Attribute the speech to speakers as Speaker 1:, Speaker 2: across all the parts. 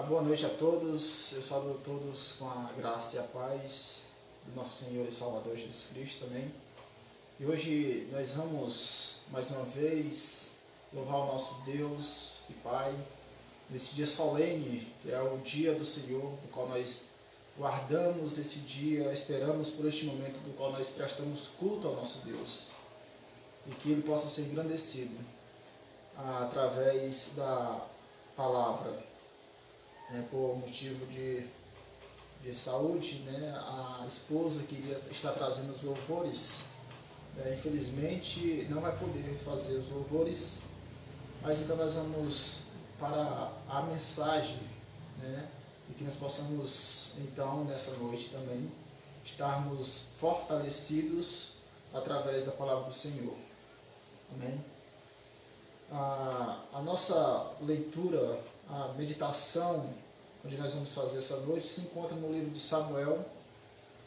Speaker 1: Boa noite a todos, eu saúdo a todos com a graça e a paz do nosso Senhor e Salvador Jesus Cristo também. E hoje nós vamos mais uma vez louvar o nosso Deus e Pai nesse dia solene, que é o dia do Senhor, do qual nós guardamos esse dia, esperamos por este momento do qual nós prestamos culto ao nosso Deus e que Ele possa ser engrandecido através da palavra. Por motivo de saúde, a esposa queria estar trazendo os louvores, infelizmente não vai poder fazer os louvores, mas então nós vamos para a mensagem, e que nós possamos então nessa noite também estarmos fortalecidos através da palavra do Senhor. Amém? A nossa leitura, a meditação, onde nós vamos fazer essa noite, se encontra no livro de Samuel,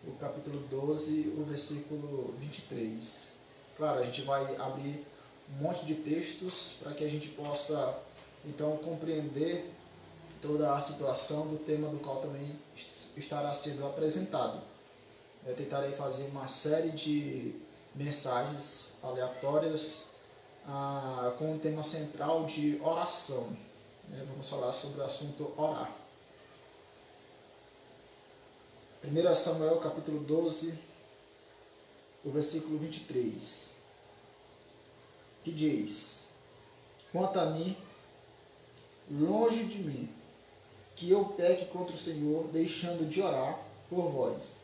Speaker 1: o capítulo 12, o versículo 23. Claro, a gente vai abrir um monte de textos para que a gente possa, então, compreender toda a situação do tema do qual também estará sendo apresentado. Eu tentarei fazer uma série de mensagens aleatórias com o tema central de oração. Vamos falar sobre o assunto orar. 1 Samuel capítulo 12, o versículo 23, que diz: Quanto a mim, longe de mim, que eu peque contra o Senhor, deixando de orar por vós.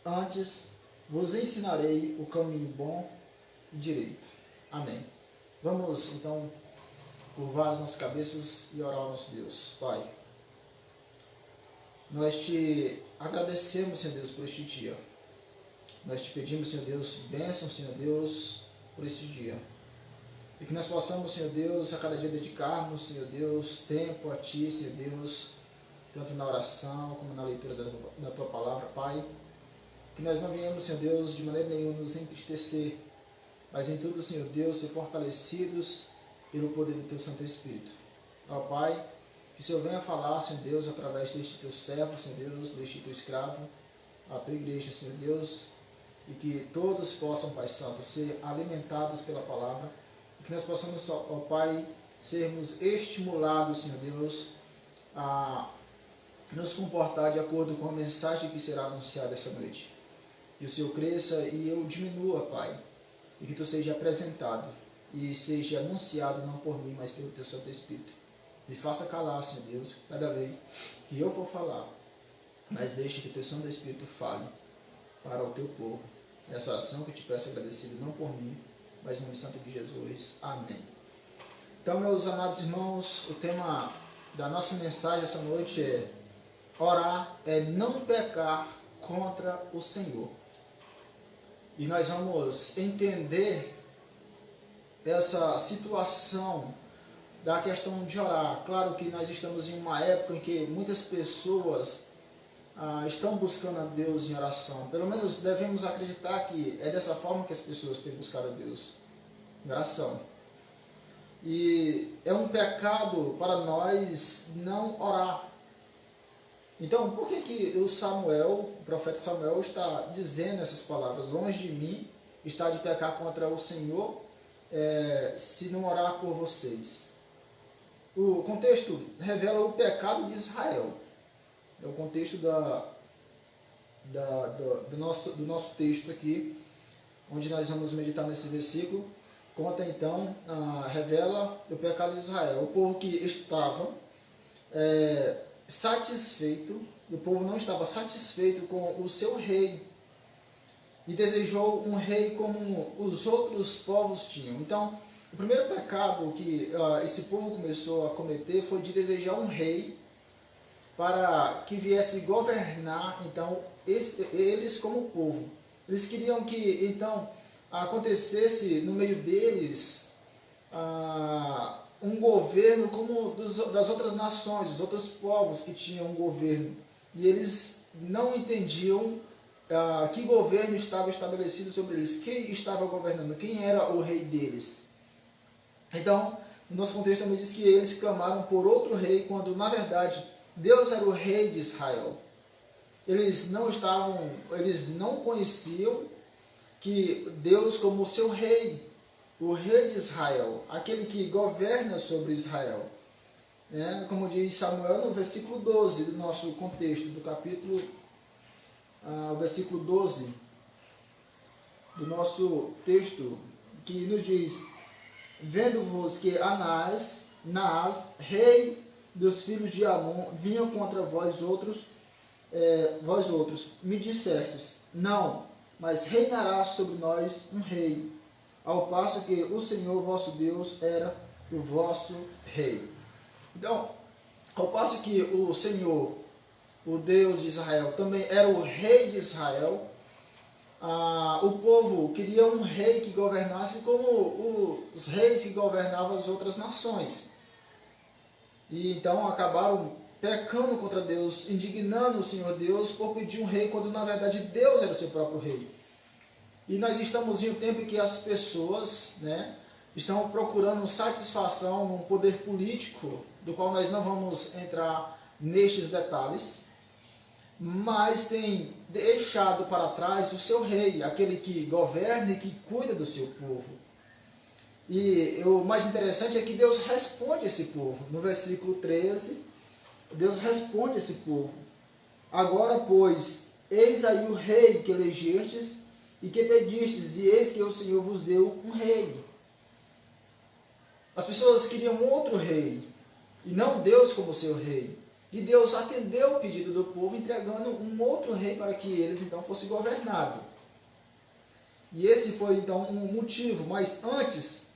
Speaker 1: Antes vos ensinarei o caminho bom e direito. Amém. Vamos então curvar as nossas cabeças e orar ao nosso Deus. Pai, nós te agradecemos, Senhor Deus, por este dia. Nós te pedimos, Senhor Deus, bênção, Senhor Deus, por este dia. E que nós possamos, Senhor Deus, a cada dia dedicarmos, Senhor Deus, tempo a Ti, Senhor Deus, tanto na oração como na leitura da Tua palavra, Pai. Que nós não venhamos, Senhor Deus, de maneira nenhuma nos entristecer, mas em tudo, Senhor Deus, ser fortalecidos pelo poder do Teu Santo Espírito. Ó Pai, que o Senhor venha falar, Senhor Deus, através deste Teu servo, Senhor Deus, deste Teu escravo, a Tua igreja, Senhor Deus, e que todos possam, Pai Santo, ser alimentados pela palavra, e que nós possamos, ó Pai, sermos estimulados, Senhor Deus, a nos comportar de acordo com a mensagem que será anunciada essa noite. Que o Senhor cresça e eu diminua, Pai, e que Tu seja apresentado e seja anunciado não por mim, mas pelo Teu Santo Espírito. Me faça calar, Senhor Deus, cada vez que eu for falar, mas deixe que o Teu Santo Espírito fale para o Teu povo. Essa oração que eu te peço agradecido não por mim, mas no nome santo de Jesus. Amém. Então, meus amados irmãos, o tema da nossa mensagem essa noite é: orar é não pecar contra o Senhor. E nós vamos entender essa situação da questão de orar. Claro que nós estamos em uma época em que muitas pessoas estão buscando a Deus em oração. Pelo menos devemos acreditar que é dessa forma que as pessoas têm buscado a Deus, em oração. E é um pecado para nós não orar. Então, por que o profeta Samuel está dizendo essas palavras? Longe de mim está de pecar contra o Senhor, se não orar por vocês. O contexto revela o pecado de Israel. É o contexto do nosso texto aqui, onde nós vamos meditar nesse versículo. Conta então, revela o pecado de Israel. O povo que estava satisfeito, o povo não estava satisfeito com o seu rei e desejou um rei como os outros povos tinham. Então, o primeiro pecado que esse povo começou a cometer foi de desejar um rei para que viesse governar então eles como povo. Eles queriam que então acontecesse no meio deles um governo como das outras nações, dos outros povos que tinham um governo. E eles não entendiam que governo estava estabelecido sobre eles, quem estava governando, quem era o rei deles. Então, no nosso contexto também diz que eles clamaram por outro rei, quando na verdade Deus era o rei de Israel. Eles não conheciam que Deus como seu rei, o rei de Israel, aquele que governa sobre Israel. Como diz Samuel no versículo 12 do nosso contexto, do capítulo, o versículo 12 do nosso texto, que nos diz: vendo-vos que Naás, rei dos filhos de Amon, vinha contra vós outros, me dissestes: não, mas reinará sobre nós um rei, ao passo que o Senhor vosso Deus era o vosso rei. Então, ao passo que o Senhor, o Deus de Israel, também era o rei de Israel, o povo queria um rei que governasse como os reis que governavam as outras nações. E então acabaram pecando contra Deus, indignando o Senhor Deus por pedir um rei, quando na verdade Deus era o seu próprio rei. E nós estamos em um tempo em que as pessoas estão procurando satisfação num poder político, do qual nós não vamos entrar nestes detalhes, mas tem deixado para trás o seu rei, aquele que governa e que cuida do seu povo. E o mais interessante é que Deus responde esse povo. No versículo 13, Deus responde esse povo: agora, pois, eis aí o rei que elegestes e que pedistes, e eis que o Senhor vos deu um rei. As pessoas queriam outro rei, e não Deus como seu rei. E Deus atendeu o pedido do povo, entregando um outro rei para que eles então fossem governados. E esse foi então um motivo. Mas antes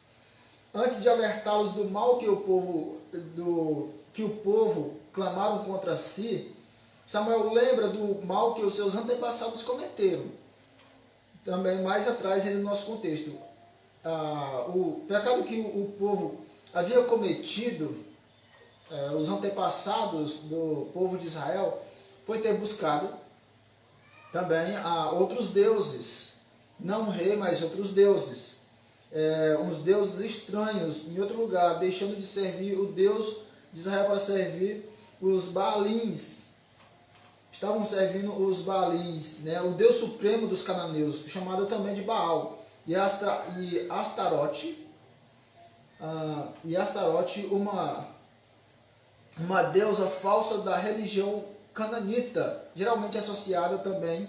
Speaker 1: de alertá-los do mal que o povo clamaram contra si, Samuel lembra do mal que os seus antepassados cometeram. Também mais atrás no nosso contexto, o pecado que o povo havia cometido, os antepassados do povo de Israel, foi ter buscado também outros deuses, não um rei, mas outros deuses, uns deuses estranhos em outro lugar, deixando de servir o Deus de Israel para servir os Baalins. Estavam servindo os Baalins, o Deus supremo dos cananeus, chamado também de Baal, e Astarote, uma deusa falsa da religião cananita, geralmente associada também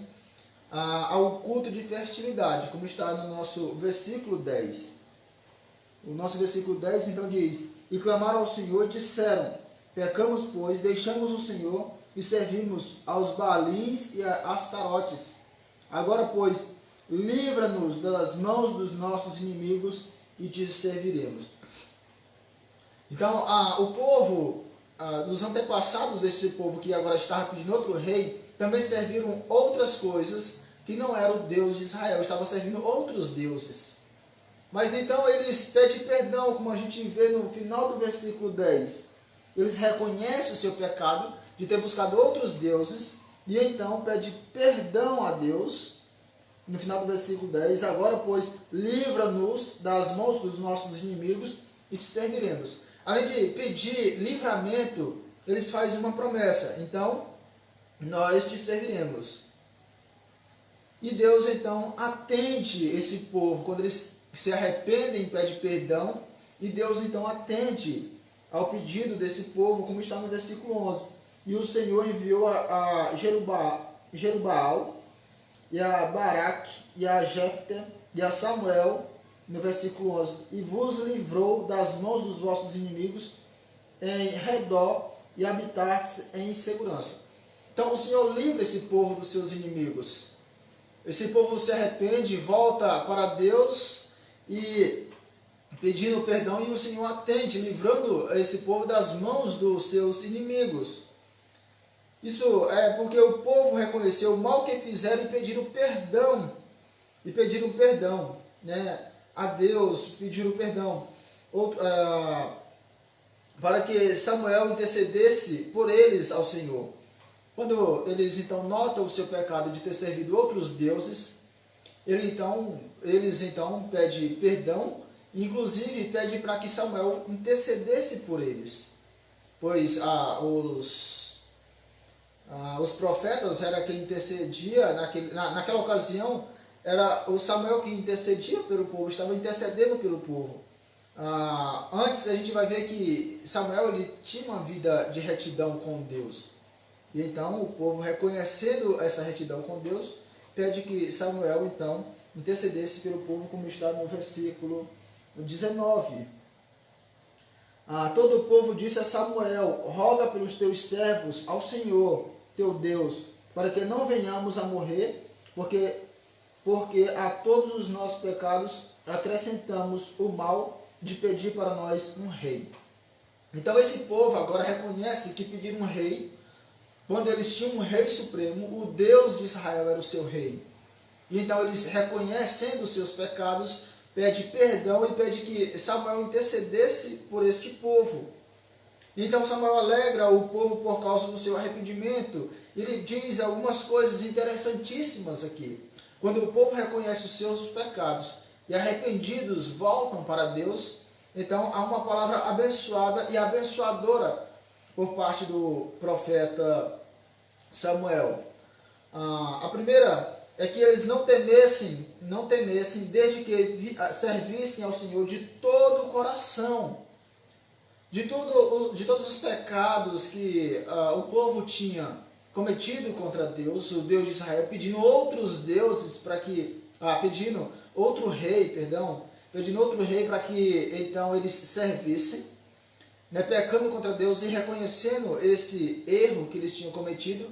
Speaker 1: ao culto de fertilidade, como está no nosso versículo 10. O nosso versículo 10 então diz: e clamaram ao Senhor e disseram: pecamos, pois, deixamos o Senhor e servimos aos Baalins e a Astarotes. Agora, pois, livra-nos das mãos dos nossos inimigos e te serviremos. Então, o povo, os antepassados desse povo que agora estava pedindo outro rei, também serviram outras coisas que não era o Deus de Israel, estava servindo outros deuses. Mas então eles pedem perdão, como a gente vê no final do versículo 10. Eles reconhecem o seu pecado de ter buscado outros deuses, e então pede perdão a Deus. No final do versículo 10, agora, pois, livra-nos das mãos dos nossos inimigos e te serviremos. Além de pedir livramento, eles fazem uma promessa: então, nós te serviremos. E Deus, então, atende esse povo, quando eles se arrependem e pedem perdão, e Deus, então, atende ao pedido desse povo, como está no versículo 11. E o Senhor enviou a Jerubaal, e a Baraque, e a Jefté, e a Samuel, no versículo 11, e vos livrou das mãos dos vossos inimigos em redor, e habitar em segurança. Então o Senhor livra esse povo dos seus inimigos. Esse povo se arrepende, volta para Deus e pedindo perdão, e o Senhor atende, livrando esse povo das mãos dos seus inimigos. Isso é porque o povo reconheceu o mal que fizeram e pediram perdão. A Deus, pediram perdão. Para que Samuel intercedesse por eles ao Senhor. Quando eles então notam o seu pecado de ter servido outros deuses, eles então pedem perdão, inclusive pedem para que Samuel intercedesse por eles. Pois os profetas era quem intercedia, naquela ocasião, era o Samuel que intercedia pelo povo, estava intercedendo pelo povo. Antes a gente vai ver que Samuel ele tinha uma vida de retidão com Deus. E então o povo, reconhecendo essa retidão com Deus, pede que Samuel então intercedesse pelo povo, como está no versículo 19. Todo o povo disse a Samuel: roga pelos teus servos ao Senhor teu Deus, para que não venhamos a morrer, porque a todos os nossos pecados acrescentamos o mal de pedir para nós um rei. Então esse povo agora reconhece que pediram um rei, quando eles tinham um rei supremo, o Deus de Israel era o seu rei. E então eles, reconhecendo os seus pecados, pede perdão e pede que Samuel intercedesse por este povo. Então Samuel alegra o povo por causa do seu arrependimento. Ele diz algumas coisas interessantíssimas aqui. Quando o povo reconhece os seus pecados e arrependidos voltam para Deus, então há uma palavra abençoada e abençoadora por parte do profeta Samuel. A primeira é que eles não temessem desde que servissem ao Senhor de todo o coração. De todos os pecados que o povo tinha cometido contra Deus, o Deus de Israel, pedindo outros deuses para que, pedindo outro rei para que então eles servissem, né, pecando contra Deus e reconhecendo esse erro que eles tinham cometido.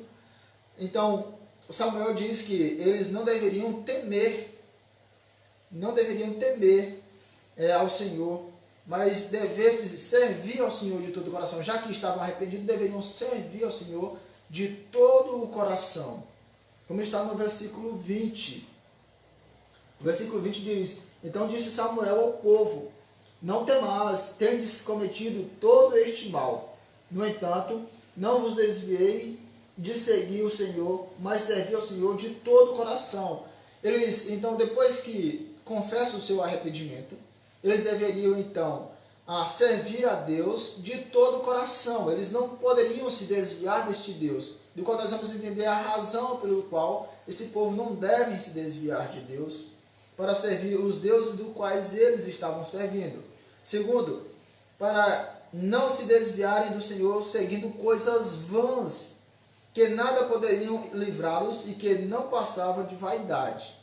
Speaker 1: Então Samuel diz que eles não deveriam temer ao Senhor, mas devessem servir ao Senhor de todo o coração. Já que estavam arrependidos, deveriam servir ao Senhor de todo o coração. Como está no versículo 20. O versículo 20 diz: então disse Samuel ao povo: não temais, tendes cometido todo este mal. No entanto, não vos desviei de seguir o Senhor, mas servi ao Senhor de todo o coração. Eles, então, depois que confessam o seu arrependimento, eles deveriam, então, servir a Deus de todo o coração. Eles não poderiam se desviar deste Deus, do qual nós vamos entender a razão pelo qual esse povo não deve se desviar de Deus, para servir os deuses dos quais eles estavam servindo. Segundo, para não se desviarem do Senhor seguindo coisas vãs, que nada poderiam livrá-los e que não passavam de vaidade.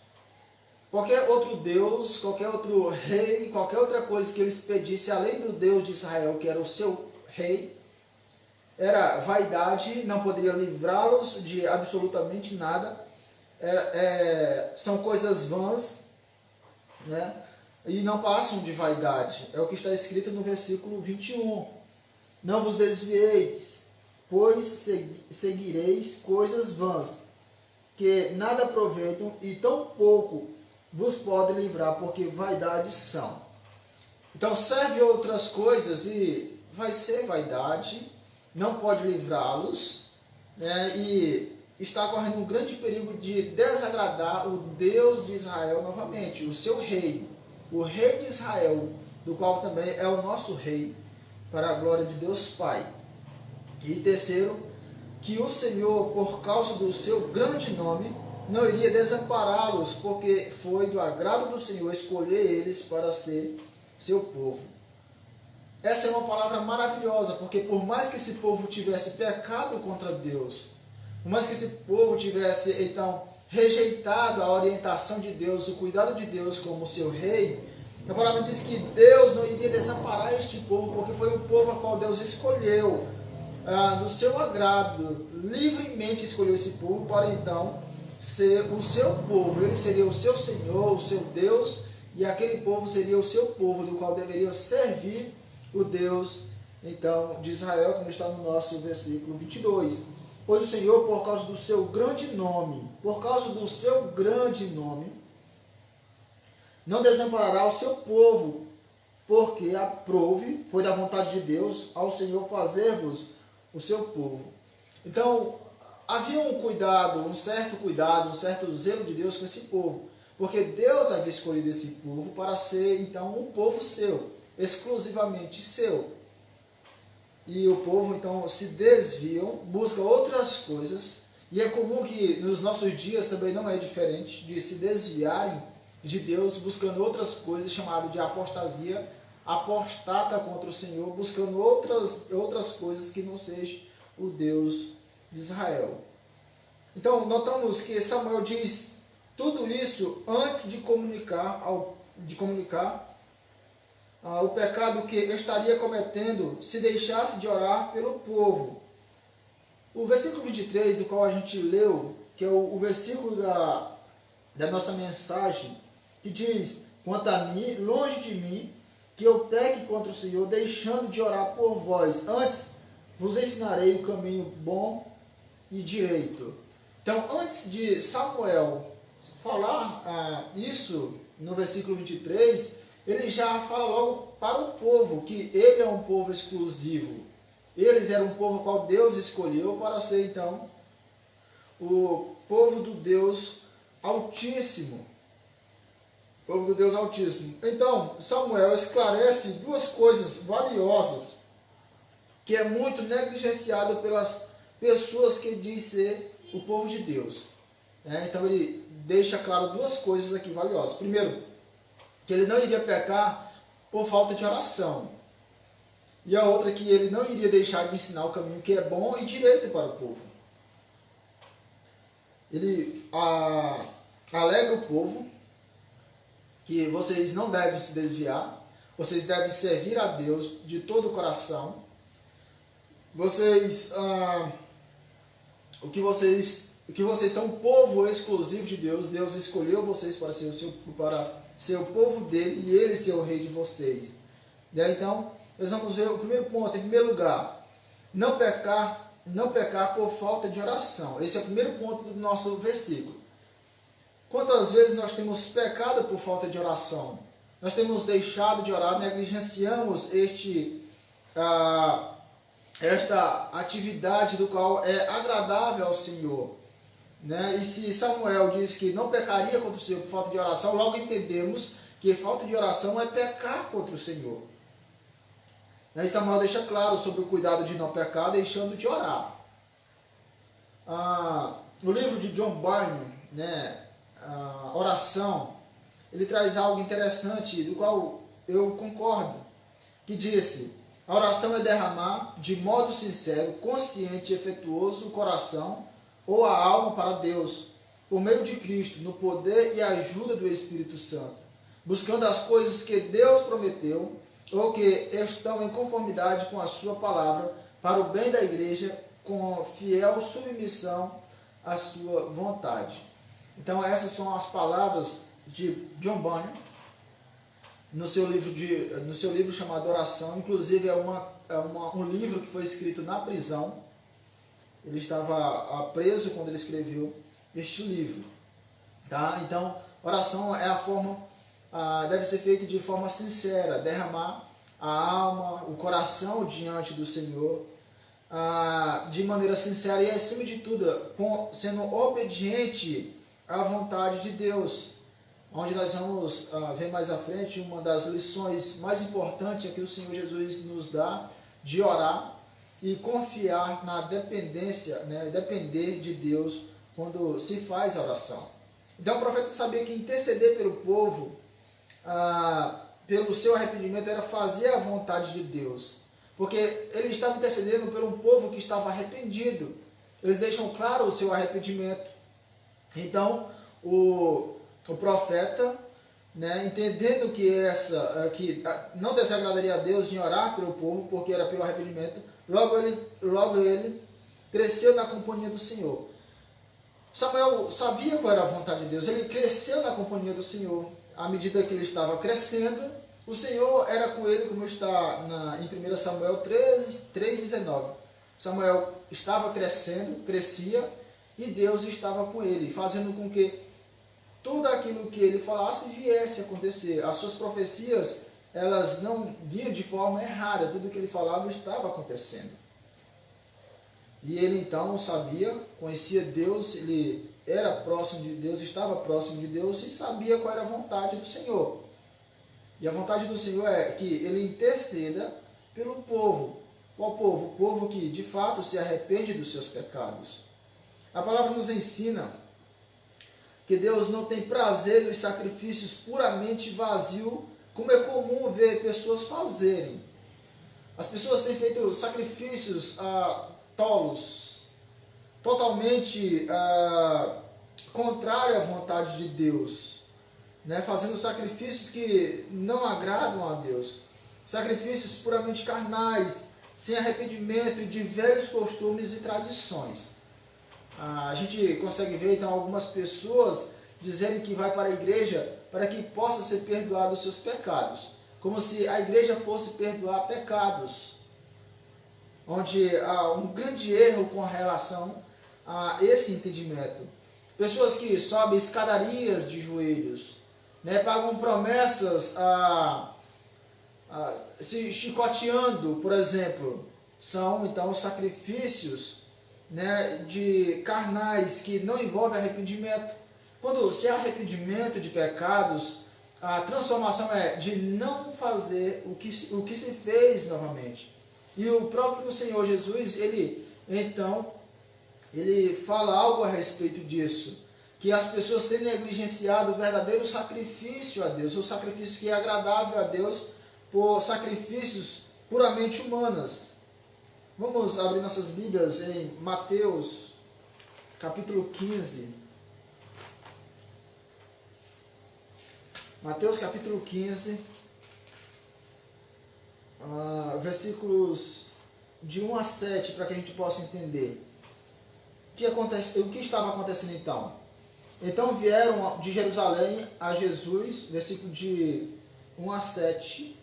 Speaker 1: Qualquer outro Deus, qualquer outro rei, qualquer outra coisa que eles pedissem, além do Deus de Israel, que era o seu rei, era vaidade, não poderia livrá-los de absolutamente nada. São coisas vãs, né? E não passam de vaidade. É o que está escrito no versículo 21. Não vos desvieis, pois seguireis coisas vãs, que nada aproveitam e tão pouco vos podem livrar, porque vaidades são. Então serve outras coisas e vai ser vaidade, não pode livrá-los, né? E está correndo um grande perigo de desagradar o Deus de Israel novamente, o seu rei, o rei de Israel, do qual também é o nosso rei, para a glória de Deus Pai. E terceiro, que o Senhor, por causa do seu grande nome, não iria desampará-los, porque foi do agrado do Senhor escolher eles para ser seu povo. Essa é uma palavra maravilhosa, porque por mais que esse povo tivesse pecado contra Deus, por mais que esse povo tivesse, então, rejeitado a orientação de Deus, o cuidado de Deus como seu rei, a palavra diz que Deus não iria desamparar este povo, porque foi o povo a qual Deus escolheu, no seu agrado, livremente escolheu esse povo para então ser o seu povo. Ele seria o seu Senhor, o seu Deus, e aquele povo seria o seu povo, do qual deveria servir o Deus, então, de Israel, como está no nosso versículo 22. Pois o Senhor, por causa do seu grande nome, não desamparará o seu povo, porque aprove, foi da vontade de Deus, ao Senhor fazer-vos o seu povo. Então, havia um certo zelo de Deus com esse povo, porque Deus havia escolhido esse povo para ser, então, um povo seu, exclusivamente seu. E o povo, então, se desviam, busca outras coisas E é comum que nos nossos dias também não é diferente de se desviarem de Deus buscando outras coisas, chamado de apostasia, apostata contra o Senhor, buscando outras coisas que não seja o Deus de Israel. Então, notamos que Samuel diz tudo isso antes de comunicar o pecado que estaria cometendo se deixasse de orar pelo povo. O versículo 23, do qual a gente leu, que é o versículo da nossa mensagem, que diz: quanto a mim, longe de mim, que eu peque contra o Senhor, deixando de orar por vós. Antes vos ensinarei o caminho bom e direito. Então, antes de Samuel falar isso no versículo 23, ele já fala logo para o povo que ele é um povo exclusivo. Eles eram um povo ao qual Deus escolheu para ser, então, o povo do Deus Altíssimo. Povo do Deus Altíssimo. Então, Samuel esclarece duas coisas valiosas que é muito negligenciado pelas pessoas que diz ser o povo de Deus. Então, ele deixa claro duas coisas aqui valiosas. Primeiro, que ele não iria pecar por falta de oração. E a outra, que ele não iria deixar de ensinar o caminho que é bom e direito para o povo. Ele alegra o povo que vocês não devem se desviar, vocês devem servir a Deus de todo o coração. Vocês são um povo exclusivo de Deus. Deus escolheu vocês para ser o povo dele e ele ser o rei de vocês. Então, nós vamos ver o primeiro ponto. Em primeiro lugar, não pecar por falta de oração. Esse é o primeiro ponto do nosso versículo. Quantas vezes nós temos pecado por falta de oração? Nós temos deixado de orar, negligenciamos esta atividade do qual é agradável ao Senhor. E se Samuel diz que não pecaria contra o Senhor por falta de oração, logo entendemos que falta de oração é pecar contra o Senhor. E Samuel deixa claro sobre o cuidado de não pecar, deixando de orar. No livro de John Bunyan, Oração, ele traz algo interessante, do qual eu concordo, que disse: a oração é derramar de modo sincero, consciente e efetuoso o coração ou a alma para Deus, por meio de Cristo, no poder e ajuda do Espírito Santo, buscando as coisas que Deus prometeu ou que estão em conformidade com a sua palavra, para o bem da igreja, com fiel submissão à sua vontade. Então, essas são as palavras de John Bunyan no seu livro chamado Oração. Inclusive, é um livro que foi escrito na prisão. Ele estava preso quando ele escreveu este livro. Então, oração é a forma, deve ser feita de forma sincera, derramar a alma, o coração diante do Senhor, de maneira sincera e, acima de tudo, sendo obediente à vontade de Deus. Onde nós vamos ver mais à frente, uma das lições mais importantes é que o Senhor Jesus nos dá de orar e confiar na dependência, depender de Deus quando se faz a oração. Então o profeta sabia que interceder pelo povo, pelo seu arrependimento, era fazer a vontade de Deus. Porque ele estava intercedendo por um povo que estava arrependido. Eles deixam claro o seu arrependimento. Então, o profeta, entendendo que não desagradaria a Deus em orar pelo povo, porque era pelo arrependimento, logo ele cresceu na companhia do Senhor. Samuel sabia qual era a vontade de Deus, ele cresceu na companhia do Senhor. À medida que ele estava crescendo, o Senhor era com ele, como está em 1 Samuel 3,19. Samuel estava crescia, e Deus estava com ele, fazendo com que tudo aquilo que ele falasse viesse a acontecer. As suas profecias, elas não vinham de forma errada, tudo que ele falava estava acontecendo. E ele então sabia, conhecia Deus, ele era próximo de Deus, estava próximo de Deus e sabia qual era a vontade do Senhor. E a vontade do Senhor é que ele interceda pelo povo. Qual povo? O povo que de fato se arrepende dos seus pecados. A palavra nos ensina que Deus não tem prazer nos sacrifícios puramente vazios, como é comum ver pessoas fazerem. As pessoas têm feito sacrifícios tolos, totalmente contrário à vontade de Deus, né? Fazendo sacrifícios que não agradam a Deus, sacrifícios puramente carnais, sem arrependimento e de velhos costumes e tradições. A gente consegue ver então algumas pessoas dizerem que vai para a igreja para que possa ser perdoado os seus pecados, como se a igreja fosse perdoar pecados, onde há um grande erro com relação a esse entendimento. Pessoas que sobem escadarias de joelhos, né, pagam promessas se chicoteando, por exemplo, são então sacrifícios, né, de carnais que não envolvem arrependimento. Quando se há arrependimento de pecados, a transformação é de não fazer o que se fez novamente. E o próprio Senhor Jesus, ele fala algo a respeito disso, que as pessoas têm negligenciado o verdadeiro sacrifício a Deus, o sacrifício que é agradável a Deus, por sacrifícios puramente humanos. Vamos abrir nossas Bíblias em Mateus, capítulo 15. Mateus, capítulo 15, versículos de 1 a 7, para que a gente possa entender. O que estava acontecendo então? Então vieram de Jerusalém a Jesus, versículo de 1 a 7,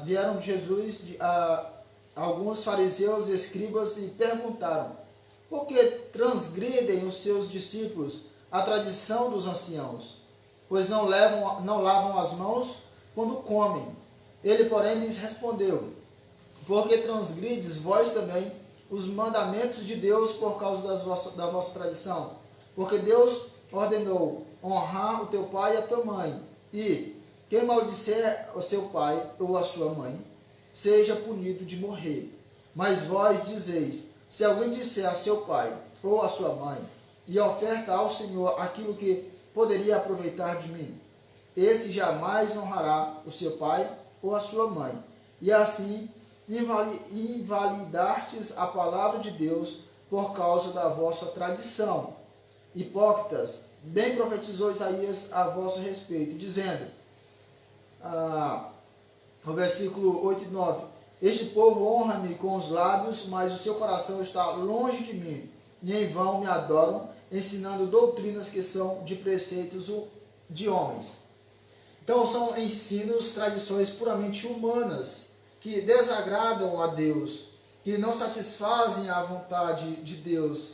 Speaker 1: vieram de Jesus alguns fariseus e escribas e perguntaram: por que transgridem os seus discípulos a tradição dos anciãos? Pois não lavam as mãos quando comem. Ele, porém, lhes respondeu: porque transgrides vós também os mandamentos de Deus por causa da vossa tradição? Porque Deus ordenou honrar o teu pai e a tua mãe, e quem maldisser o seu pai ou a sua mãe, seja punido de morrer. Mas vós dizeis: se alguém disser a seu pai ou a sua mãe, e oferta ao Senhor aquilo que poderia aproveitar de mim, esse jamais honrará o seu pai ou a sua mãe. E assim invalidastes a palavra de Deus por causa da vossa tradição. Hipócritas, bem profetizou Isaías a vosso respeito, dizendo, no versículo 8 e 9: este povo honra-me com os lábios, mas o seu coração está longe de mim, e em vão me adoram, ensinando doutrinas que são de preceitos de homens. Então são ensinos, tradições puramente humanas, que desagradam a Deus, que não satisfazem a vontade de Deus,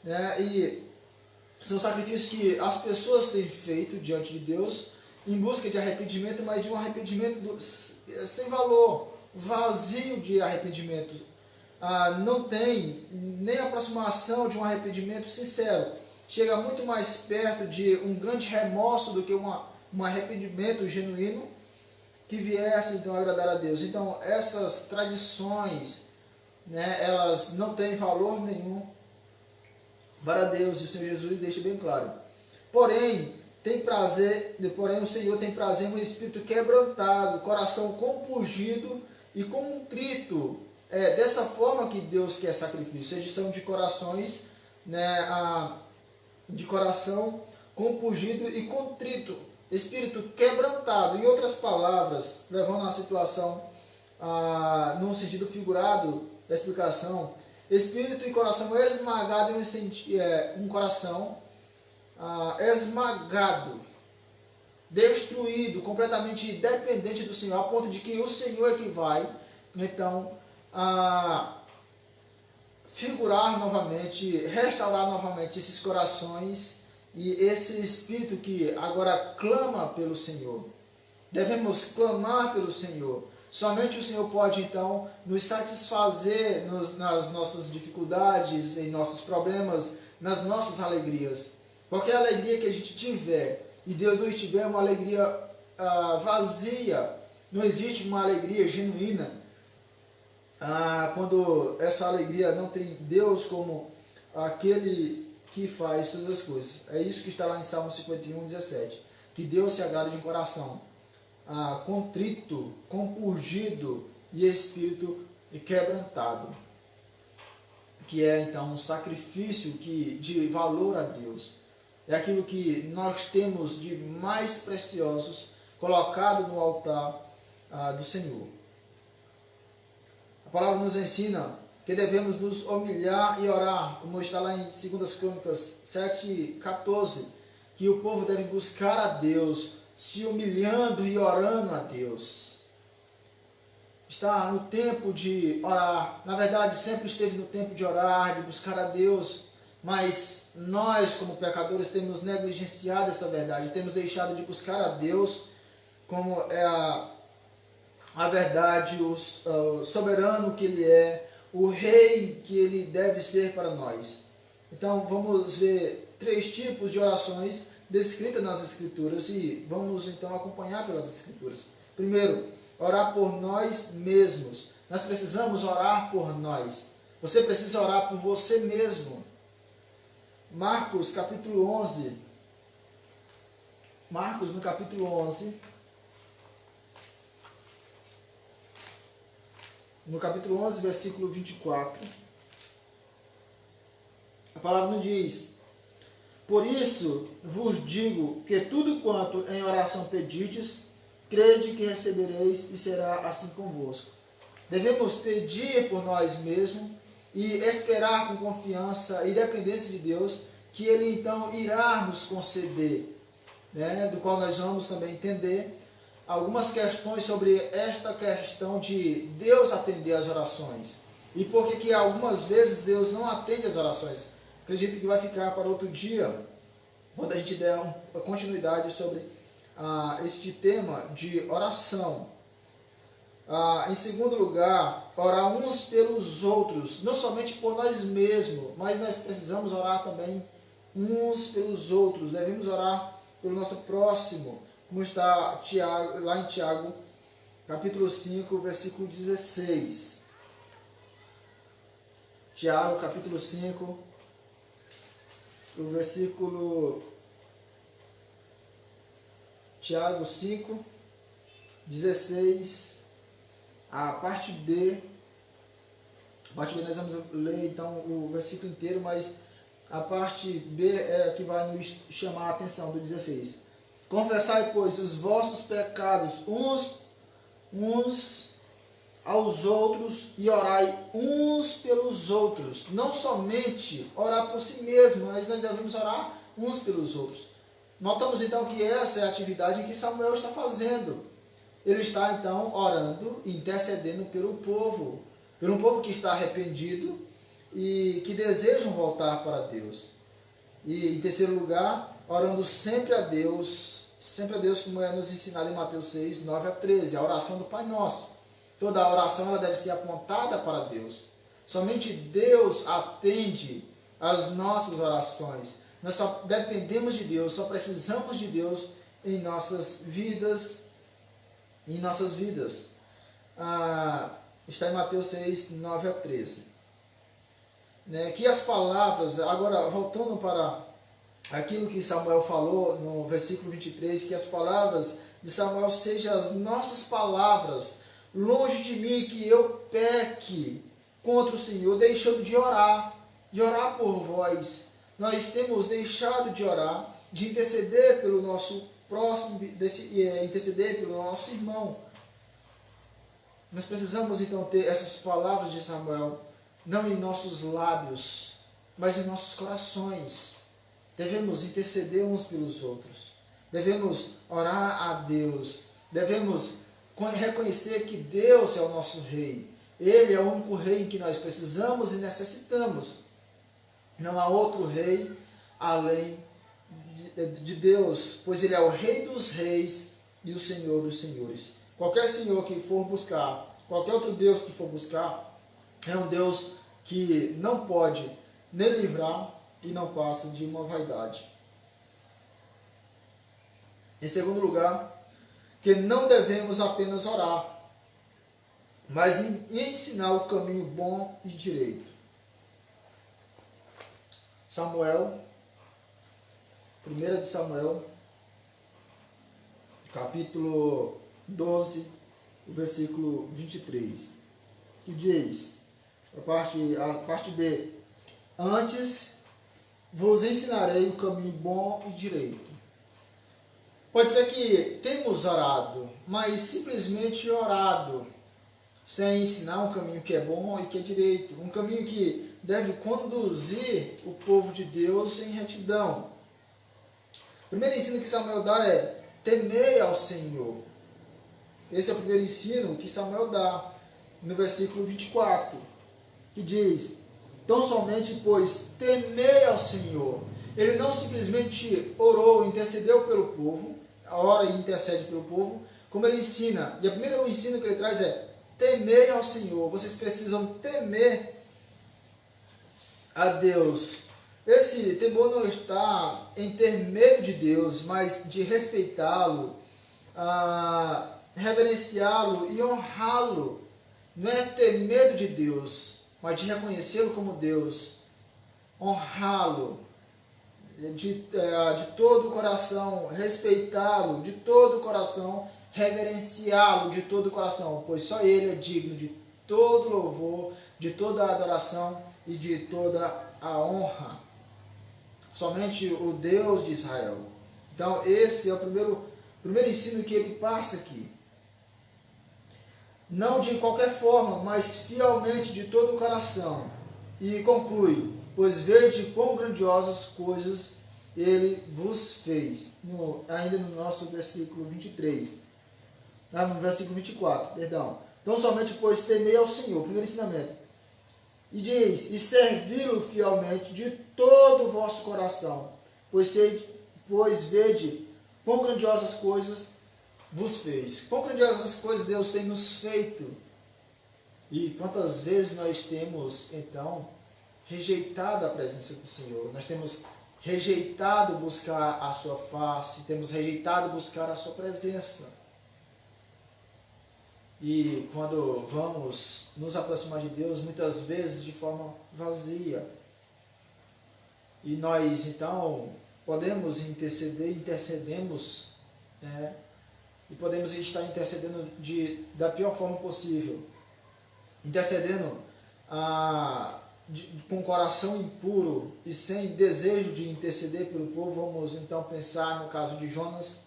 Speaker 1: né? E são sacrifícios que as pessoas têm feito diante de Deus em busca de arrependimento, mas de um arrependimento sem valor, vazio de arrependimento. Não tem nem aproximação de um arrependimento sincero. Chega muito mais perto de um grande remorso do que um arrependimento genuíno que viesse então agradar a Deus. Então essas tradições, né, elas não têm valor nenhum para Deus, e o Senhor Jesus deixa bem claro. Porém o Senhor tem prazer em um espírito quebrantado, coração compungido e contrito. É dessa forma que Deus quer sacrifício. Eles são de corações, né, de coração compungido e contrito, espírito quebrantado. Em outras palavras, levando a situação num sentido figurado da explicação, espírito e coração esmagado em um coração esmagado, destruído, completamente dependente do Senhor, a ponto de que o Senhor é que vai então figurar novamente, restaurar novamente esses corações e esse espírito que agora clama pelo Senhor. Devemos clamar pelo Senhor. Somente o Senhor pode então nos satisfazer nas nossas dificuldades, em nossos problemas, nas nossas alegrias. Qualquer alegria que a gente tiver e Deus não estiver, é uma alegria vazia. Não existe uma alegria genuína quando essa alegria não tem Deus como aquele que faz todas as coisas. É isso que está lá em Salmo 51, 17. Que Deus se agrada de um coração contrito, compungido e espírito quebrantado. Que é então um sacrifício de valor a Deus. É aquilo que nós temos de mais preciosos colocado no altar do Senhor. A palavra nos ensina que devemos nos humilhar e orar, como está lá em 2 Crônicas 7:14, que o povo deve buscar a Deus, se humilhando e orando a Deus. Está no tempo de orar, na verdade sempre esteve no tempo de orar, de buscar a Deus, mas nós como pecadores temos negligenciado essa verdade, temos deixado de buscar a Deus como é a verdade, o soberano que Ele é, o rei que Ele deve ser para nós. Então vamos ver 3 tipos de orações descritas nas Escrituras e vamos então acompanhar pelas Escrituras. Primeiro, orar por nós mesmos. Nós precisamos orar por nós. Você precisa orar por você mesmo. Marcos capítulo 11. Marcos no capítulo 11. No capítulo 11, versículo 24. A palavra nos diz: por isso vos digo que tudo quanto em oração pedides, crede que recebereis e será assim convosco. Devemos pedir por nós mesmos e esperar com confiança e dependência de Deus, que Ele então irá nos conceder, do qual nós vamos também entender algumas questões sobre esta questão de Deus atender as orações. E por que algumas vezes Deus não atende as orações? Acredito que vai ficar para outro dia, quando a gente der uma continuidade sobre este tema de oração. Em segundo lugar, orar uns pelos outros, não somente por nós mesmos, mas nós precisamos orar também uns pelos outros. Devemos orar pelo nosso próximo, como está lá em Tiago, capítulo 5, versículo 16. Tiago, capítulo 5, o versículo... Tiago 5, 16, a parte B. A parte B nós vamos ler então o versículo inteiro, mas a parte B é a que vai nos chamar a atenção, do 16. Confessai, pois, os vossos pecados uns aos outros e orai uns pelos outros. Não somente orar por si mesmo, mas nós devemos orar uns pelos outros. Notamos então que essa é a atividade que Samuel está fazendo. Ele está então orando e intercedendo pelo povo que está arrependido e que desejam voltar para Deus. E em terceiro lugar, orando sempre a Deus, como é nos ensinado em Mateus 6, 9 a 13, a oração do Pai Nosso. Toda a oração ela deve ser apontada para Deus. Somente Deus atende às nossas orações. Nós só dependemos de Deus, só precisamos de Deus em nossas vidas. Está em Mateus 6, 9 a 13. Que as palavras, agora voltando para aquilo que Samuel falou no versículo 23, que as palavras de Samuel sejam as nossas palavras, longe de mim que eu peque contra o Senhor, deixando de orar por vós. Nós temos deixado de orar, de interceder pelo nosso próximo, interceder pelo nosso irmão. Nós precisamos então ter essas palavras de Samuel, não em nossos lábios, mas em nossos corações. Devemos interceder uns pelos outros. Devemos orar a Deus. Devemos reconhecer que Deus é o nosso Rei. Ele é o único Rei em que nós precisamos e necessitamos. Não há outro Rei além de Deus, pois Ele é o Rei dos Reis e o Senhor dos Senhores. Qualquer Senhor que for buscar, qualquer outro Deus que for buscar, é um Deus que não pode nem livrar e não passa de uma vaidade. Em segundo lugar, que não devemos apenas orar, mas ensinar o caminho bom e direito. Samuel, 1 de Samuel, capítulo 12, o versículo 23, que diz, a parte B, antes vos ensinarei o caminho bom e direito. Pode ser que temos orado, mas simplesmente orado, sem ensinar um caminho que é bom e que é direito, um caminho que deve conduzir o povo de Deus em retidão. O primeiro ensino que Samuel dá é: temei ao Senhor. Esse é o primeiro ensino que Samuel dá, no versículo 24, que diz: tão somente, pois, temei ao Senhor. Ele não simplesmente orou, intercedeu pelo povo, ora e intercede pelo povo, como ele ensina. E o primeiro ensino que ele traz é: temei ao Senhor. Vocês precisam temer a Deus. Esse temor não está em ter medo de Deus, mas de respeitá-lo, reverenciá-lo e honrá-lo. Não é ter medo de Deus, mas de reconhecê-lo como Deus, honrá-lo de todo o coração, respeitá-lo de todo o coração, reverenciá-lo de todo o coração, pois só Ele é digno de todo louvor, de toda a adoração e de toda a honra. Somente o Deus de Israel. Então esse é o primeiro ensino que ele passa aqui. Não de qualquer forma, mas fielmente de todo o coração. E conclui: pois vede quão grandiosas coisas ele vos fez. Ainda no nosso versículo 23. No versículo 24, perdão. Então somente, pois, temei ao Senhor. Primeiro ensinamento. E diz: e servi-lo fielmente de todo o vosso coração. Pois vede quão grandiosas coisas vos fez. Quão grandiosas coisas Deus tem nos feito. E quantas vezes nós temos, então, rejeitado a presença do Senhor. Nós temos rejeitado buscar a sua face, temos rejeitado buscar a sua presença. E quando vamos nos aproximar de Deus, muitas vezes de forma vazia. E nós, então, podemos intercedemos, e podemos estar intercedendo da pior forma possível. Intercedendo com o coração impuro e sem desejo de interceder pelo povo. Vamos então pensar no caso de Jonas,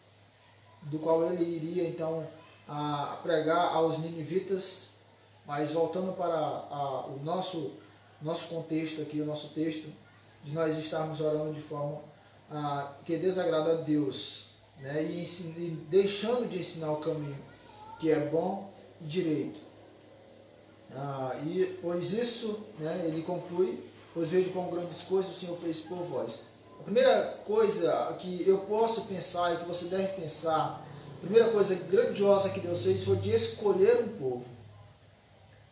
Speaker 1: do qual ele iria então a pregar aos ninivitas. Mas voltando para o nosso contexto aqui, o nosso texto, de nós estarmos orando de forma que desagrada a Deus, né? E deixando de ensinar o caminho que é bom e direito. Pois isso, né, ele conclui: pois vejo quão grandes coisas o Senhor fez por vós. A primeira coisa que eu posso pensar e que você deve pensar, a primeira coisa grandiosa que Deus fez foi de escolher um povo.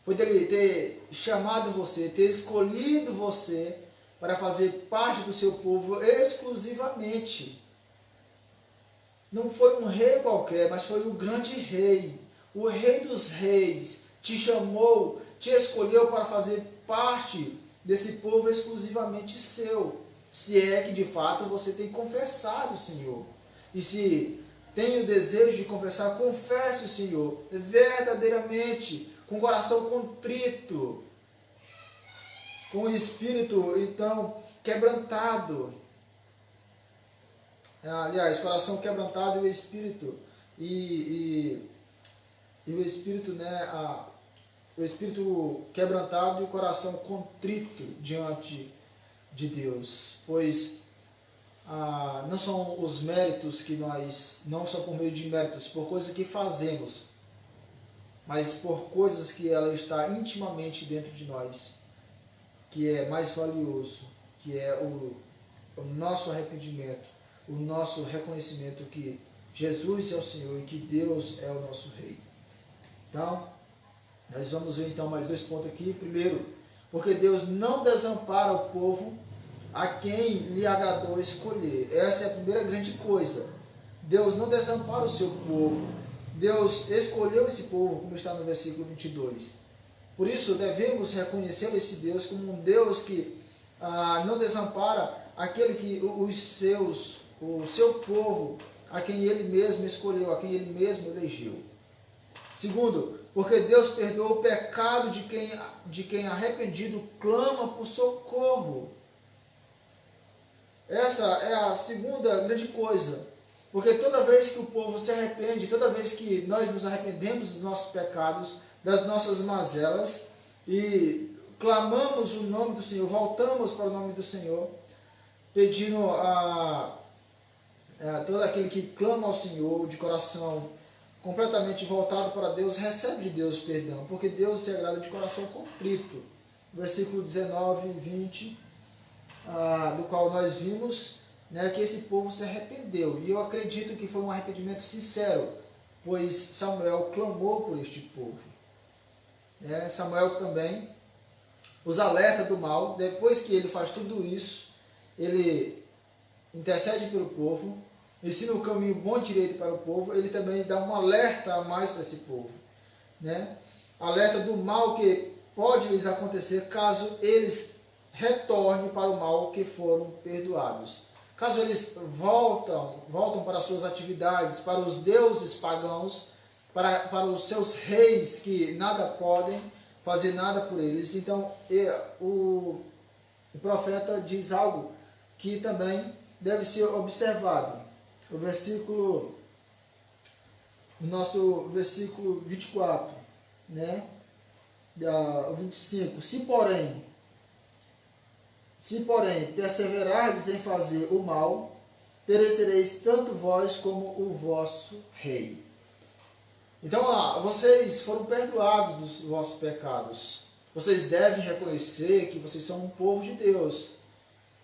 Speaker 1: Foi dele ter chamado você, ter escolhido você para fazer parte do seu povo exclusivamente. Não foi um rei qualquer, mas foi o grande rei, o rei dos reis. Te chamou, te escolheu para fazer parte desse povo exclusivamente seu. Se é que de fato você tem confessado o Senhor. E se tem o desejo de confessar, confesse o Senhor verdadeiramente, com o coração contrito, com o espírito então quebrantado. Aliás, coração quebrantado e o espírito. E o espírito, né? O espírito quebrantado e o coração contrito diante de Deus. Pois não são os méritos que nós, não só por meio de méritos, por coisas que fazemos, mas por coisas que ela está intimamente dentro de nós, que é mais valioso, que é o nosso arrependimento, o nosso reconhecimento que Jesus é o Senhor e que Deus é o nosso Rei. Então, nós vamos ver então mais dois pontos aqui. Primeiro, porque Deus não desampara o povo a quem lhe agradou escolher. Essa é a primeira grande coisa. Deus não desampara o seu povo. Deus escolheu esse povo, como está no versículo 22. Por isso, devemos reconhecer esse Deus como um Deus que não desampara aquele que o seu povo, a quem ele mesmo escolheu, a quem ele mesmo elegeu. Segundo, porque Deus perdoa o pecado de quem arrependido clama por socorro. Essa é a segunda grande coisa. Porque toda vez que o povo se arrepende, toda vez que nós nos arrependemos dos nossos pecados, das nossas mazelas, e clamamos o nome do Senhor, voltamos para o nome do Senhor, pedindo a todo aquele que clama ao Senhor de coração completamente voltado para Deus, recebe de Deus perdão, porque Deus se agrada de coração contrito. Versículo 19 e 20, do qual nós vimos, né, que esse povo se arrependeu. E eu acredito que foi um arrependimento sincero, pois Samuel clamou por este povo. Samuel também os alerta do mal. Depois que ele faz tudo isso, ele intercede pelo povo, ensina o caminho bom e direito para o povo. Ele também dá um alerta a mais para esse povo, né? Alerta do mal que pode lhes acontecer caso eles retornem para o mal que foram perdoados. Caso eles voltam para suas atividades, para os deuses pagãos, para os seus reis que nada podem fazer nada por eles. Então o profeta diz algo que também deve ser observado. O nosso versículo 24, né? O 25. Se porém perseverardes em fazer o mal, perecereis tanto vós como o vosso rei. Então, vocês foram perdoados dos vossos pecados. Vocês devem reconhecer que vocês são um povo de Deus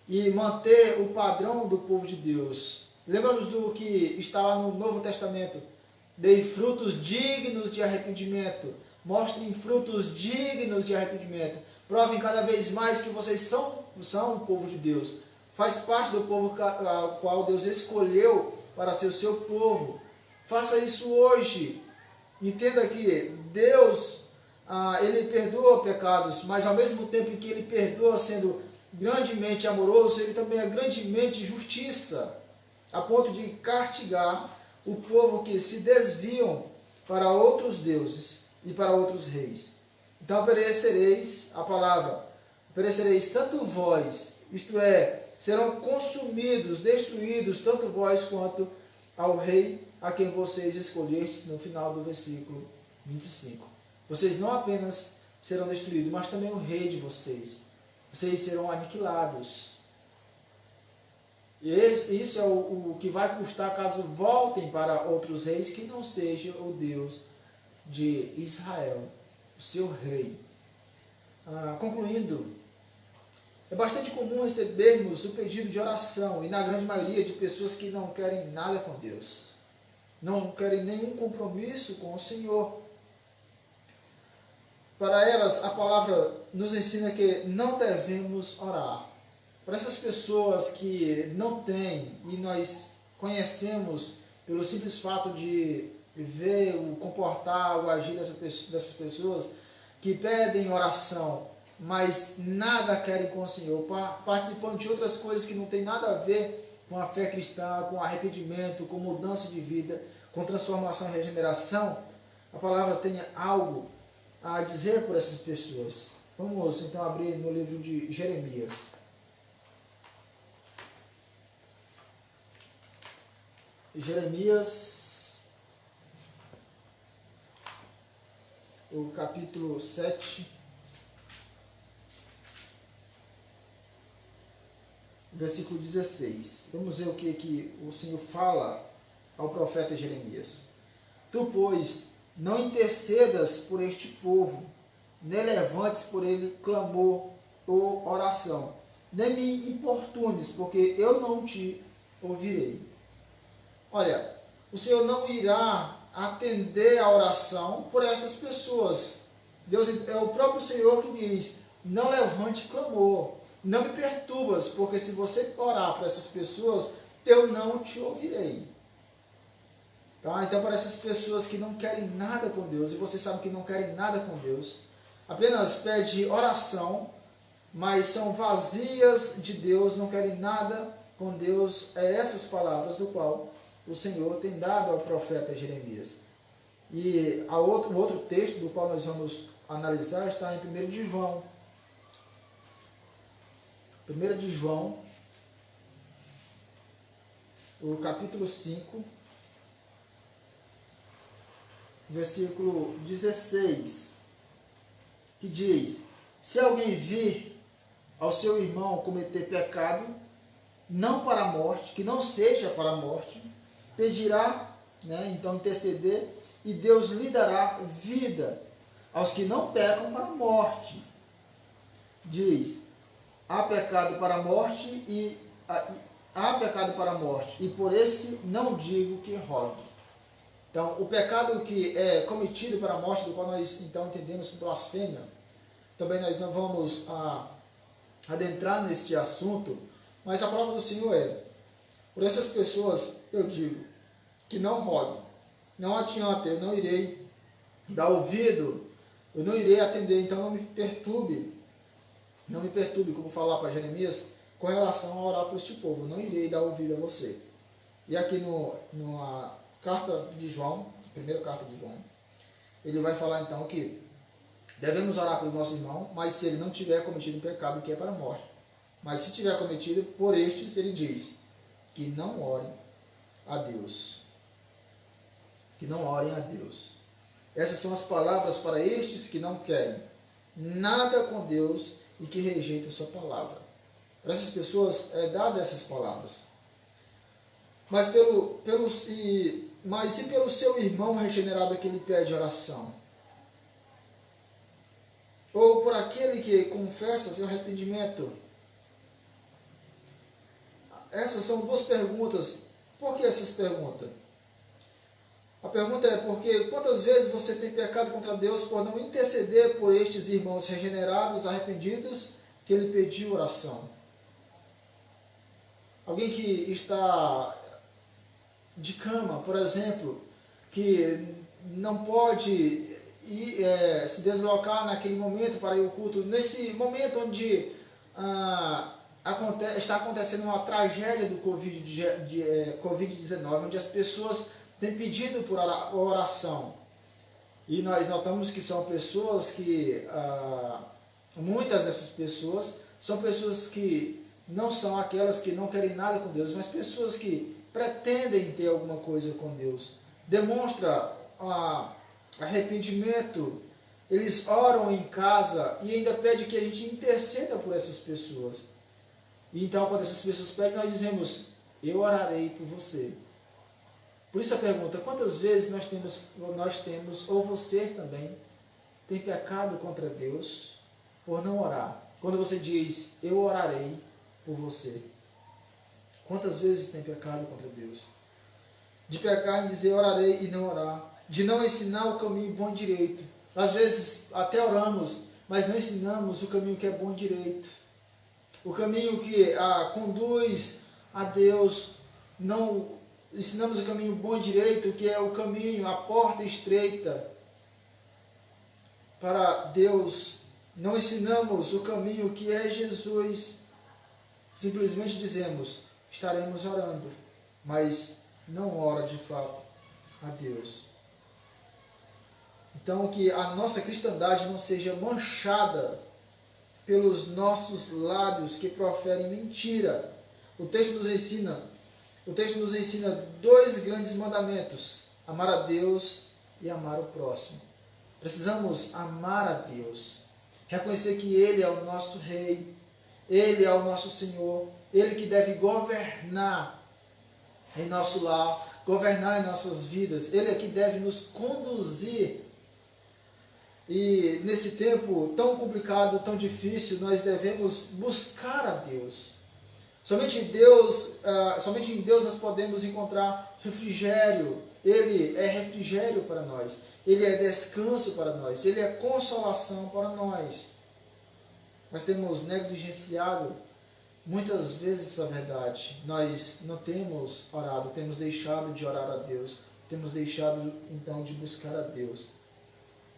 Speaker 1: e manter o padrão do povo de Deus. Lembramos do que está lá no Novo Testamento. Dei frutos dignos de arrependimento. Mostrem frutos dignos de arrependimento. Provem cada vez mais que vocês são um povo de Deus. Faz parte do povo ao qual Deus escolheu para ser o seu povo. Faça isso hoje. Entenda que Deus, Ele perdoa pecados, mas ao mesmo tempo em que Ele perdoa sendo grandemente amoroso, Ele também é grandemente justiça, a ponto de castigar o povo que se desviam para outros deuses e para outros reis. Então perecereis, a palavra, perecereis tanto vós, isto é, serão consumidos, destruídos, tanto vós quanto ao rei a quem vocês escolhestes, no final do versículo 25. Vocês não apenas serão destruídos, mas também o rei de vocês. Vocês serão aniquilados. E isso é o que vai custar caso voltem para outros reis que não seja o Deus de Israel, o seu rei. Concluindo, é bastante comum recebermos o pedido de oração, e na grande maioria de pessoas que não querem nada com Deus, não querem nenhum compromisso com o Senhor. Para elas, a palavra nos ensina que não devemos orar. Para essas pessoas que não têm, e nós conhecemos pelo simples fato de ver o comportar, o agir dessas pessoas, que pedem oração, mas nada querem com o Senhor, participando de outras coisas que não tem nada a ver com a fé cristã, com arrependimento, com mudança de vida, com transformação e regeneração. A palavra tem algo a dizer por essas pessoas. Vamos então abrir no livro de Jeremias. Jeremias, o capítulo 7, versículo 16. Vamos ver o que o Senhor fala ao profeta Jeremias. Tu, pois, não intercedas por este povo, nem levantes por ele clamor ou oração, nem me importunes, porque eu não te ouvirei. Olha, o Senhor não irá atender a oração por estas pessoas. Deus é o próprio Senhor que diz: não levante clamor, não me perturbas, porque se você orar para essas pessoas, eu não te ouvirei. Tá? Então, para essas pessoas que não querem nada com Deus, e você sabe que não querem nada com Deus, apenas pede oração, mas são vazias de Deus, não querem nada com Deus. É essas palavras do qual o Senhor tem dado ao profeta Jeremias. E o outro texto do qual nós vamos analisar está em 1 de João. 1 de João, o capítulo 5, versículo 16, que diz: se alguém vir ao seu irmão cometer pecado, não para a morte, que não seja para a morte, pedirá, então interceder, e Deus lhe dará vida aos que não pecam para a morte. Diz: há pecado para a morte e por esse não digo que rogue. Então, o pecado que é cometido para a morte, do qual nós então entendemos por blasfêmia, também nós não vamos adentrar nesse assunto, mas a prova do Senhor é: por essas pessoas eu digo que não rogue, não adianta, eu não irei dar ouvido, eu não irei atender, então não me perturbe, como falar para Jeremias, com relação a orar por este povo, eu não irei dar ouvido a você. E aqui numa carta de João, primeira carta de João, ele vai falar então que devemos orar pelo nosso irmão, mas se ele não tiver cometido um pecado que é para a morte. Mas se tiver cometido, por estes ele diz que não orem a Deus. Que não orem a Deus. Essas são as palavras para estes que não querem nada com Deus e que rejeitam sua palavra. Para essas pessoas é dada essas palavras. Mas se pelo seu irmão regenerado que ele pede oração, ou por aquele que confessa seu arrependimento. Essas são duas perguntas. Por que essas perguntas? A pergunta é: porque quantas vezes você tem pecado contra Deus por não interceder por estes irmãos regenerados, arrependidos, que ele pediu oração? Alguém que está de cama, por exemplo, que não pode se deslocar naquele momento para ir ao culto, nesse momento onde está acontecendo uma tragédia do Covid-19, onde as pessoas têm pedido por oração. E nós notamos que são pessoas que, muitas dessas pessoas, são pessoas que não são aquelas que não querem nada com Deus, mas pessoas que pretendem ter alguma coisa com Deus. Demonstra arrependimento. Eles oram em casa e ainda pedem que a gente interceda por essas pessoas. E então, quando essas pessoas pedem, nós dizemos: eu orarei por você. Por isso a pergunta: quantas vezes nós temos, ou você também, tem pecado contra Deus por não orar? Quando você diz: eu orarei por você. Quantas vezes tem pecado contra Deus? De pecar em dizer orarei e não orar. De não ensinar o caminho bom e direito. Às vezes até oramos, mas não ensinamos o caminho que é bom e direito. O caminho que conduz a Deus. Não ensinamos o caminho bom e direito, que é o caminho, a porta estreita para Deus. Não ensinamos o caminho que é Jesus. Simplesmente dizemos: estaremos orando, mas não ora de fato a Deus. Então, que a nossa cristandade não seja manchada pelos nossos lábios que proferem mentira. O texto nos ensina dois grandes mandamentos: amar a Deus e amar o próximo. Precisamos amar a Deus, reconhecer que Ele é o nosso Rei, Ele é o nosso Senhor, Ele que deve governar em nosso lar, governar em nossas vidas, Ele é que deve nos conduzir. E nesse tempo tão complicado, tão difícil, nós devemos buscar a Deus. Somente em Deus nós podemos encontrar refrigério. Ele é refrigério para nós. Ele é descanso para nós. Ele é consolação para nós. Nós temos negligenciado muitas vezes essa verdade. Nós não temos orado, temos deixado de orar a Deus. Temos deixado então de buscar a Deus.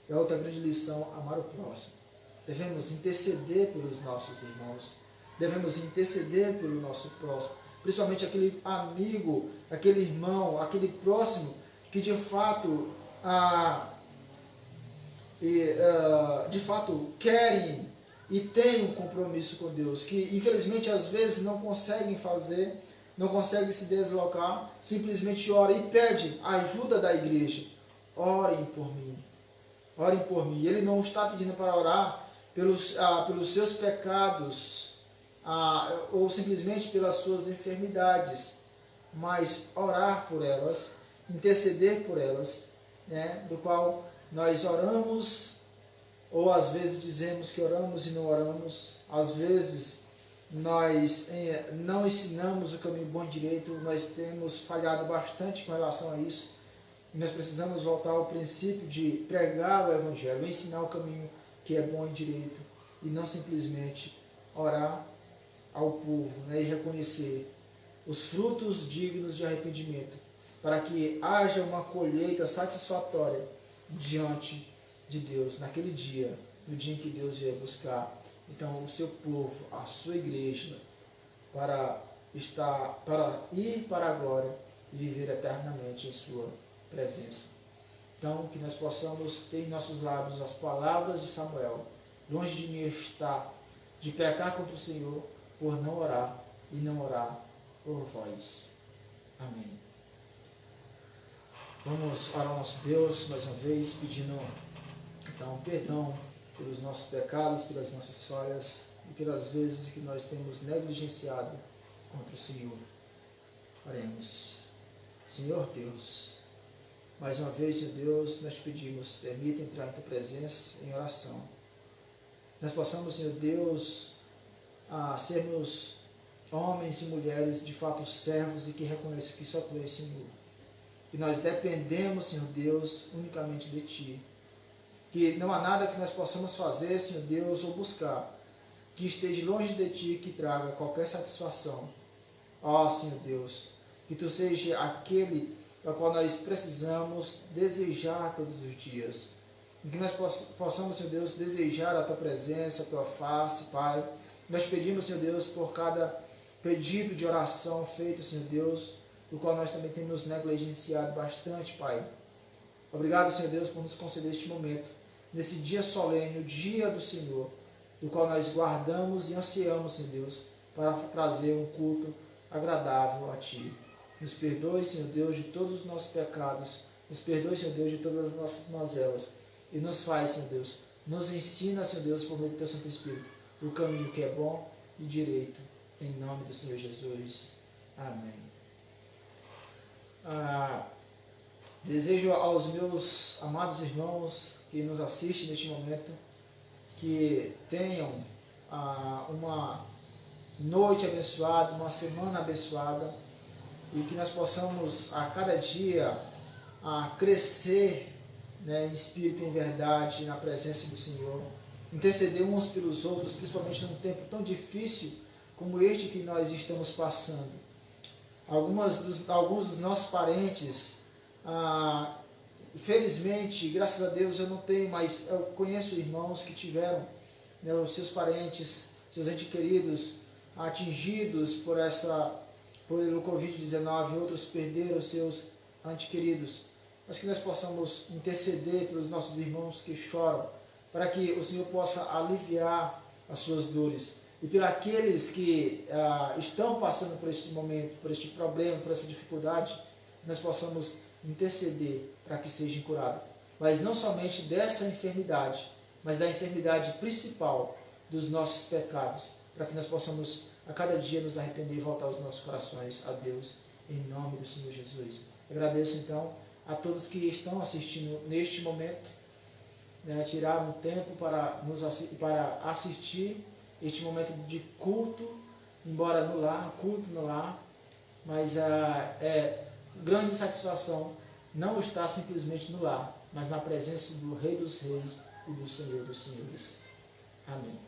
Speaker 1: É outra grande lição: amar o próximo. devemos interceder pelos nossos irmãos, devemos interceder pelo nosso próximo, principalmente aquele amigo, aquele irmão, aquele próximo que de fato querem e têm um compromisso com Deus, que infelizmente às vezes não conseguem fazer, não conseguem se deslocar, simplesmente ora e pede a ajuda da igreja. Orem por mim, orem por mim. Ele não está pedindo para orar pelos seus pecados, ou simplesmente pelas suas enfermidades, mas orar por elas, interceder por elas, né? Do qual nós oramos, ou às vezes dizemos que oramos e não oramos, às vezes nós não ensinamos o caminho bom e direito, nós temos falhado bastante com relação a isso. Nós precisamos voltar ao princípio de pregar o Evangelho, ensinar o caminho que é bom e direito, e não simplesmente orar ao povo, né, e reconhecer os frutos dignos de arrependimento, para que haja uma colheita satisfatória diante de Deus, naquele dia, no dia em que Deus vier buscar, então, o seu povo, a sua igreja, para ir para a glória e viver eternamente em sua presença. Então, que nós possamos ter em nossos lábios as palavras de Samuel: longe de mim está de pecar contra o Senhor, por não orar e não orar por vós. Amém. Vamos orar ao nosso Deus mais uma vez, pedindo então perdão pelos nossos pecados, pelas nossas falhas e pelas vezes que nós temos negligenciado contra o Senhor. Oremos. Senhor Deus, mais uma vez, Senhor Deus, nós te pedimos, permita entrar em tua presença em oração. Nós possamos, Senhor Deus, sermos homens e mulheres de fato servos e que reconheçam que só tu és, Senhor. Que nós dependemos, Senhor Deus, unicamente de ti. Que não há nada que nós possamos fazer, Senhor Deus, ou buscar, que esteja longe de ti, que traga qualquer satisfação. Ó, Senhor Deus, que tu seja aquele para o qual nós precisamos desejar todos os dias. E que nós possamos, Senhor Deus, desejar a tua presença, a tua face, Pai. Nós pedimos, Senhor Deus, por cada pedido de oração feito, Senhor Deus, do qual nós também temos negligenciado bastante, Pai. Obrigado, Senhor Deus, por nos conceder este momento, nesse dia solene, o dia do Senhor, do qual nós guardamos e ansiamos, Senhor Deus, para trazer um culto agradável a Ti. Nos perdoe, Senhor Deus, de todos os nossos pecados, nos perdoe, Senhor Deus, de todas as nossas mazelas, e nos faz, Senhor Deus, nos ensina, Senhor Deus, por meio do Teu Santo Espírito, o caminho que é bom e direito, em nome do Senhor Jesus. Amém. Desejo aos meus amados irmãos que nos assistem neste momento que tenham uma noite abençoada, uma semana abençoada, e que nós possamos a cada dia crescer, né, em espírito e em verdade na presença do Senhor, interceder uns pelos outros, principalmente num tempo tão difícil como este que nós estamos passando. Alguns dos nossos parentes, felizmente, graças a Deus, eu não tenho, mas eu conheço irmãos que tiveram, né, os seus parentes, seus entes queridos atingidos pelo Covid-19, outros perderam seus entes queridos. Mas que nós possamos interceder pelos nossos irmãos que choram, para que o Senhor possa aliviar as suas dores. E por aqueles que estão passando por este momento, por este problema, por essa dificuldade, nós possamos interceder para que sejam curados. Mas não somente dessa enfermidade, mas da enfermidade principal dos nossos pecados, para que nós possamos a cada dia nos arrepender e voltar os nossos corações a Deus, em nome do Senhor Jesus. Agradeço então a todos que estão assistindo neste momento, né, tiraram um tempo para assistir este momento de culto, embora no lar, culto no lar, mas é grande satisfação não estar simplesmente no lar, mas na presença do Rei dos Reis e do Senhor dos Senhores. Amém.